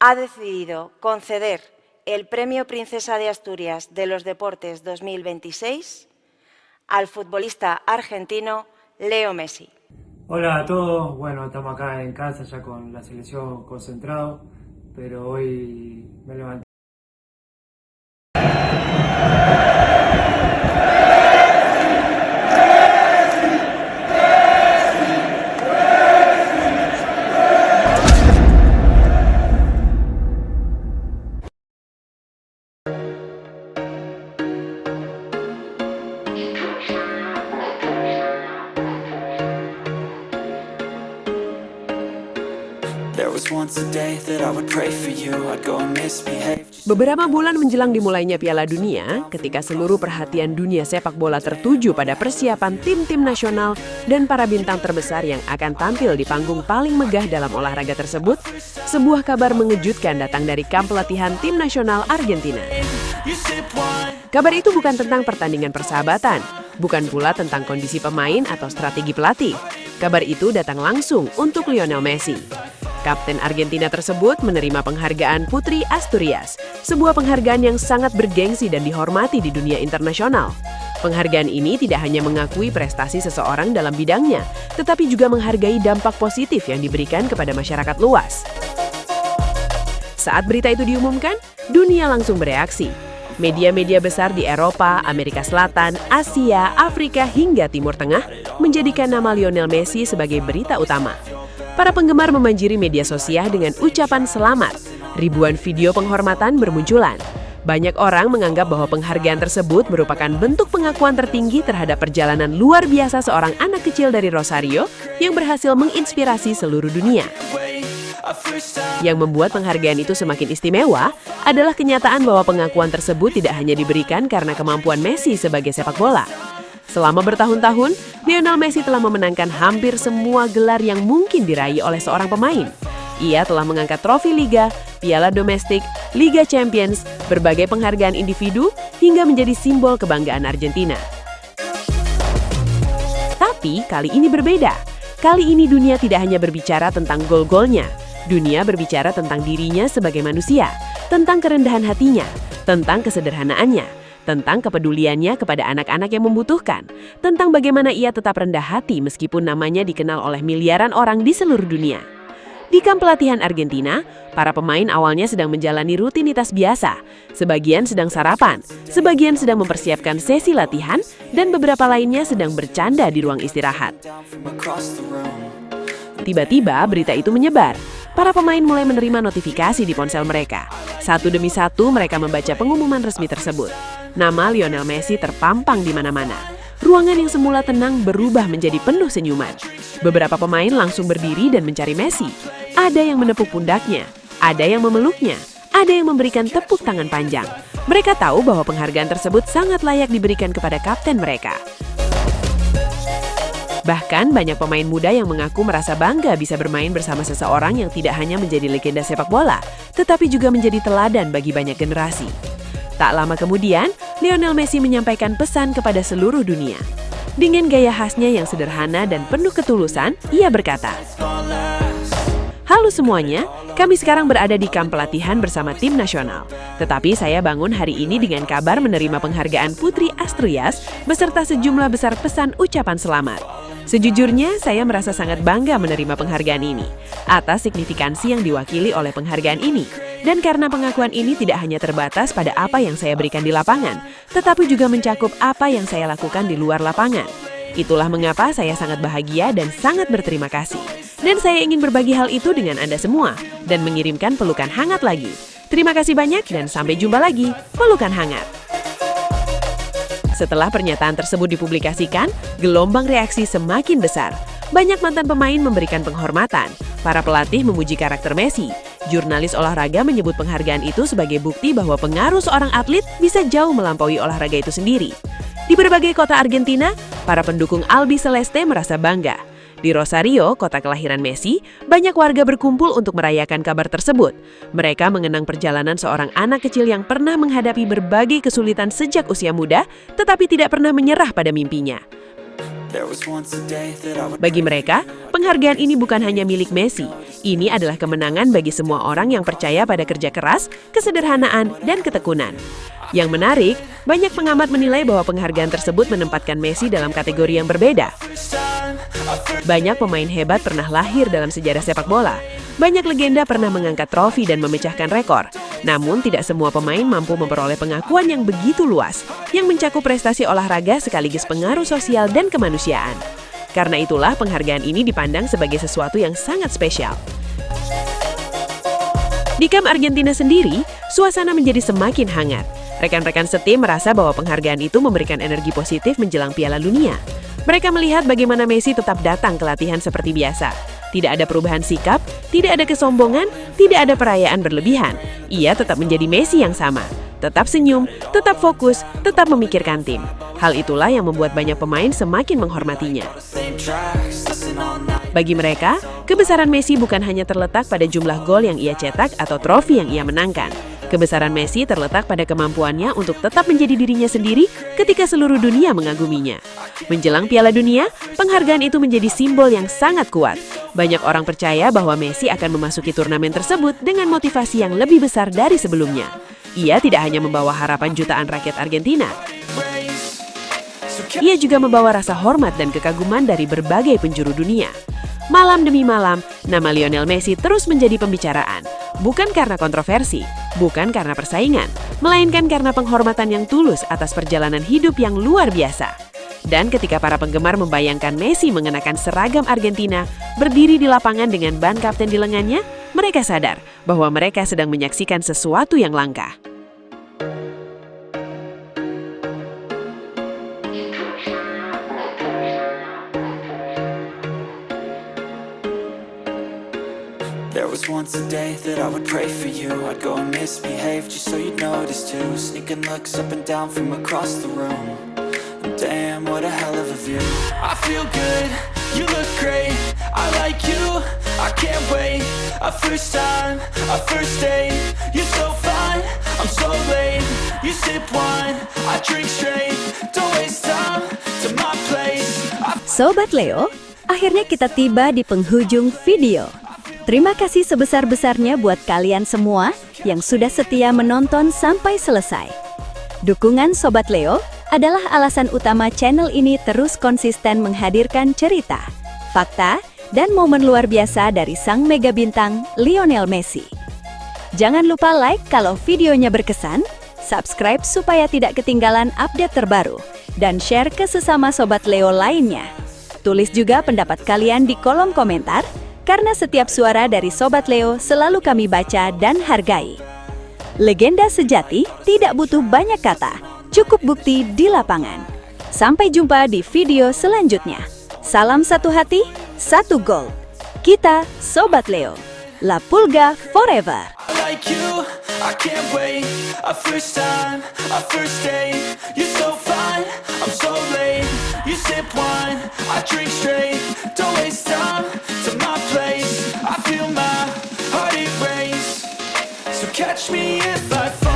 ha decidido conceder el Premio Princesa de Asturias de los Deportes 2026 al futbolista argentino Leo Messi. Hola a todos, bueno, estamos acá en casa ya con la selección concentrado, pero hoy me levanté. Beberapa bulan menjelang dimulainya Piala Dunia, ketika seluruh perhatian dunia sepak bola tertuju pada persiapan tim-tim nasional dan para bintang terbesar yang akan tampil di panggung paling megah dalam olahraga tersebut, sebuah kabar mengejutkan datang dari kamp latihan tim nasional Argentina. Kabar itu bukan tentang pertandingan persahabatan, bukan pula tentang kondisi pemain atau strategi pelatih. Kabar itu datang langsung untuk Lionel Messi. Kapten Argentina tersebut menerima penghargaan Putri Asturias, sebuah penghargaan yang sangat bergengsi dan dihormati di dunia internasional. Penghargaan ini tidak hanya mengakui prestasi seseorang dalam bidangnya, tetapi juga menghargai dampak positif yang diberikan kepada masyarakat luas. Saat berita itu diumumkan, dunia langsung bereaksi. Media-media besar di Eropa, Amerika Selatan, Asia, Afrika hingga Timur Tengah menjadikan nama Lionel Messi sebagai berita utama. Para penggemar memanjiri media sosial dengan ucapan selamat. Ribuan video penghormatan bermunculan. Banyak orang menganggap bahwa penghargaan tersebut merupakan bentuk pengakuan tertinggi terhadap perjalanan luar biasa seorang anak kecil dari Rosario yang berhasil menginspirasi seluruh dunia. Yang membuat penghargaan itu semakin istimewa adalah kenyataan bahwa pengakuan tersebut tidak hanya diberikan karena kemampuan Messi sebagai sepak bola. Selama bertahun-tahun, Lionel Messi telah memenangkan hampir semua gelar yang mungkin diraih oleh seorang pemain. Ia telah mengangkat trofi Liga, Piala Domestik, Liga Champions, berbagai penghargaan individu, hingga menjadi simbol kebanggaan Argentina. Tapi kali ini berbeda. Kali ini dunia tidak hanya berbicara tentang gol-golnya. Dunia berbicara tentang dirinya sebagai manusia, tentang kerendahan hatinya, tentang kesederhanaannya, tentang kepeduliannya kepada anak-anak yang membutuhkan, tentang bagaimana ia tetap rendah hati meskipun namanya dikenal oleh miliaran orang di seluruh dunia. Di kamp pelatihan Argentina, para pemain awalnya sedang menjalani rutinitas biasa. Sebagian sedang sarapan, sebagian sedang mempersiapkan sesi latihan, dan beberapa lainnya sedang bercanda di ruang istirahat. Tiba-tiba berita itu menyebar. Para pemain mulai menerima notifikasi di ponsel mereka. Satu demi satu mereka membaca pengumuman resmi tersebut. Nama Lionel Messi terpampang di mana-mana. Ruangan yang semula tenang berubah menjadi penuh senyuman. Beberapa pemain langsung berdiri dan mencari Messi. Ada yang menepuk pundaknya, ada yang memeluknya, ada yang memberikan tepuk tangan panjang. Mereka tahu bahwa penghargaan tersebut sangat layak diberikan kepada kapten mereka. Bahkan banyak pemain muda yang mengaku merasa bangga bisa bermain bersama seseorang yang tidak hanya menjadi legenda sepak bola, tetapi juga menjadi teladan bagi banyak generasi. Tak lama kemudian, Lionel Messi menyampaikan pesan kepada seluruh dunia. Dengan gaya khasnya yang sederhana dan penuh ketulusan, ia berkata, "Halo semuanya, kami sekarang berada di kamp pelatihan bersama tim nasional. Tetapi saya bangun hari ini dengan kabar menerima penghargaan Putri Asturias beserta sejumlah besar pesan ucapan selamat. Sejujurnya, saya merasa sangat bangga menerima penghargaan ini atas signifikansi yang diwakili oleh penghargaan ini. Dan karena pengakuan ini tidak hanya terbatas pada apa yang saya berikan di lapangan, tetapi juga mencakup apa yang saya lakukan di luar lapangan. Itulah mengapa saya sangat bahagia dan sangat berterima kasih. Dan saya ingin berbagi hal itu dengan Anda semua dan mengirimkan pelukan hangat lagi. Terima kasih banyak dan sampai jumpa lagi. Pelukan hangat." Setelah pernyataan tersebut dipublikasikan, gelombang reaksi semakin besar. Banyak mantan pemain memberikan penghormatan. Para pelatih memuji karakter Messi. Jurnalis olahraga menyebut penghargaan itu sebagai bukti bahwa pengaruh seorang atlet bisa jauh melampaui olahraga itu sendiri. Di berbagai kota Argentina, para pendukung Albi Celeste merasa bangga. Di Rosario, kota kelahiran Messi, banyak warga berkumpul untuk merayakan kabar tersebut. Mereka mengenang perjalanan seorang anak kecil yang pernah menghadapi berbagai kesulitan sejak usia muda, tetapi tidak pernah menyerah pada mimpinya. There was once a day that I would Bagi mereka, penghargaan ini bukan hanya milik Messi. Ini adalah kemenangan bagi semua orang yang percaya pada kerja keras, kesederhanaan, dan ketekunan. Yang menarik, banyak pengamat menilai bahwa penghargaan tersebut menempatkan Messi dalam kategori yang berbeda. Banyak pemain hebat pernah lahir dalam sejarah sepak bola. Banyak legenda pernah mengangkat trofi dan memecahkan rekor. Namun, tidak semua pemain mampu memperoleh pengakuan yang begitu luas, yang mencakup prestasi olahraga sekaligus pengaruh sosial dan kemanusiaan. Karena itulah penghargaan ini dipandang sebagai sesuatu yang sangat spesial. Di kamp Argentina sendiri, suasana menjadi semakin hangat. Rekan-rekan setim merasa bahwa penghargaan itu memberikan energi positif menjelang Piala Dunia. Mereka melihat bagaimana Messi tetap datang ke latihan seperti biasa. Tidak ada perubahan sikap, tidak ada kesombongan, tidak ada perayaan berlebihan. Ia tetap menjadi Messi yang sama. Tetap senyum, tetap fokus, tetap memikirkan tim. Hal itulah yang membuat banyak pemain semakin menghormatinya. Bagi mereka, kebesaran Messi bukan hanya terletak pada jumlah gol yang ia cetak atau trofi yang ia menangkan. Kebesaran Messi terletak pada kemampuannya untuk tetap menjadi dirinya sendiri ketika seluruh dunia mengaguminya. Menjelang Piala Dunia, penghargaan itu menjadi simbol yang sangat kuat. Banyak orang percaya bahwa Messi akan memasuki turnamen tersebut dengan motivasi yang lebih besar dari sebelumnya. Ia tidak hanya membawa harapan jutaan rakyat Argentina. Ia juga membawa rasa hormat dan kekaguman dari berbagai penjuru dunia. Malam demi malam, nama Lionel Messi terus menjadi pembicaraan. Bukan karena kontroversi, bukan karena persaingan, melainkan karena penghormatan yang tulus atas perjalanan hidup yang luar biasa. Dan ketika para penggemar membayangkan Messi mengenakan seragam Argentina, berdiri di lapangan dengan ban kapten di lengannya, mereka sadar bahwa mereka sedang menyaksikan sesuatu yang langka. There was once a day that I would pray for you. I'd go and misbehave just so you'd notice too. Sneaking looks up and down from across the room. Damn, what a hell of a view. I feel good, you look great. I like you, I can't wait. A first time, a first date. You're so fine, I'm so late. You sip wine, I drink straight. Don't waste time to my place. Sobat Leo, akhirnya kita tiba di penghujung video. Terima kasih sebesar-besarnya buat kalian semua yang sudah setia menonton sampai selesai. Dukungan Sobat Leo adalah alasan utama channel ini terus konsisten menghadirkan cerita, fakta, dan momen luar biasa dari sang mega bintang Lionel Messi. Jangan lupa like kalau videonya berkesan, subscribe supaya tidak ketinggalan update terbaru, dan share ke sesama Sobat Leo lainnya. Tulis juga pendapat kalian di kolom komentar, karena setiap suara dari Sobat Leo selalu kami baca dan hargai. Legenda sejati tidak butuh banyak kata, cukup bukti di lapangan. Sampai jumpa di video selanjutnya. Salam satu hati, satu gol. Kita Sobat Leo. La Pulga forever. I like you, I can't wait. A first time, a first date. You're so fine, I'm so late. You sip wine, I drink straight. Don't waste time to my place. I feel my heart erase. So catch me if I fall.